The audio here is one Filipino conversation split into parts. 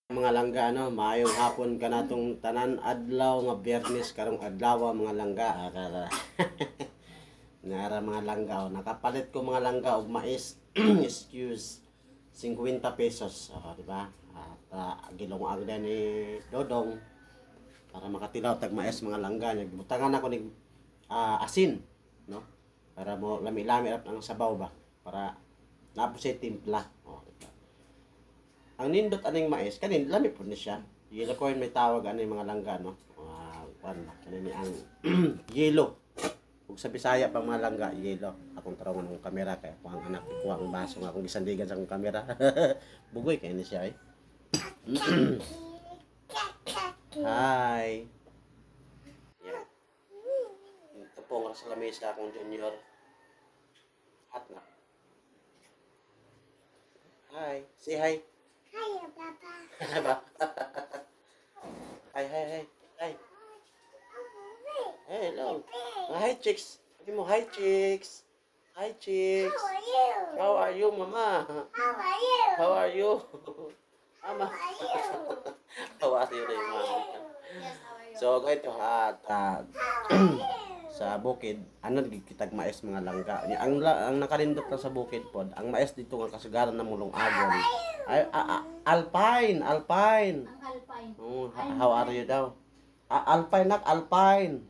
Mga langga ano, maayong hapon ka natong tanan adlaw nga Biyernes karong adlaw mga langga. Nara mga langga oh. Nakapalit ko mga langga og mais. Excuse. 50 pesos. Oh, di ba? At gilungag na ni Dodong para makatilaw tag mais mga langga nya. Gibutangan ako ning asin, no? Para mo lami-lami ang sabaw ba para napos sa timpla. Oh, ang nindot aning mais kanin lami po ni siya. Yelo ko may tawag ani mga langga no. Kanin ni ang yelo. Ug sa Bisaya pang mga langga yelo. Akong tarawon ng kamera kay ako ang anak ko ang baso nga akong gisandigan sa akong kamera. Bugoy kay ni siya eh. Hi. Yeah. Ito po nga sa lamesa akong junior. Hot na. Hi. Say hi. Hi, Papa. Ba? Hi. Hi. Hey, hello. Hi, chicks. Sabi mo, hi, chicks. Hi, chicks. How are you? How are you, mama? How are you? How are you? Mama. How are you? How are you, rin, mama? Yes, how are you? So, ito, How are you? sa bukid, ano kitag mais mga langga. Ang nakalindot na sa bukid pod, ang mais dito nga kasagaran ng mulong agon. Ay, Alpine. Ang Alpine. How are you daw? Alpine nak, Alpine.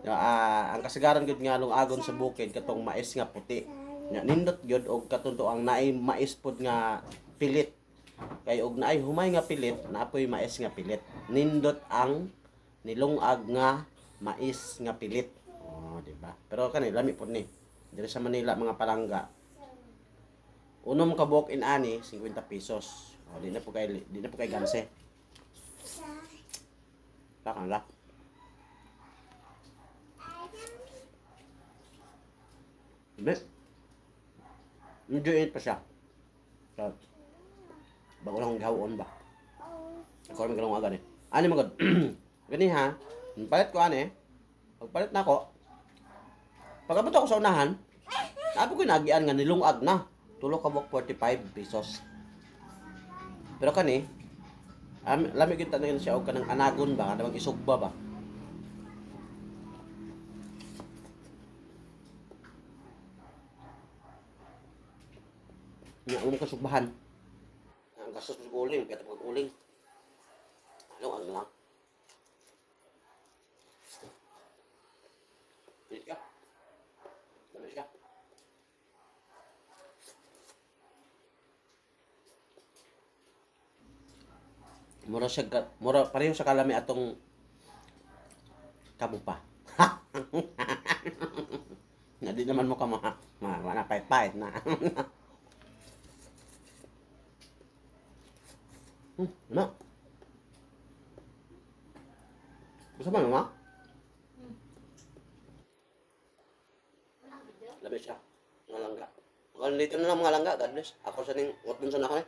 Ang kasagaran gud nga long agon sa bukid katong mais nga puti. Nindot gyud og katunto ang naay mais pod nga pilit. Kay og naay humay nga pilit, naapoy mais nga pilit. Nindot ang nilungag nga mais nga pilit. Oh, di ba? Pero kani lami pod ni. Diri sa Manila mga palangga. Unom ka buok in ani 50 pesos. Oh, di na po kay ganse. Lakang lak. Diba? Medyo pa siya. So, bago lang gawon ba? Ako rin galong agad eh. Ano magod? Gani ha? Palit ko ane. Pagpalit na ako. Pagkabot ako sa unahan, sabi ko nagian nga nilungag na. Tulo ka buok 45 pesos. Pero kani, lamig kita na siya og kanang anagon ba, kanang isugba ba. Ang kasugbahan. Ang gastos ng uling, kaya pag uling. Ano lang. Pilit ka. Lamis ka. Mura pareho sa kalami atong kamupa. Na di naman mo ka pahit na. Ano? Gusto mo ma? Labi siya. Mga langga. Kung dito na lang mga langga, God bless. Ako sa ning, what dun sa na ako eh.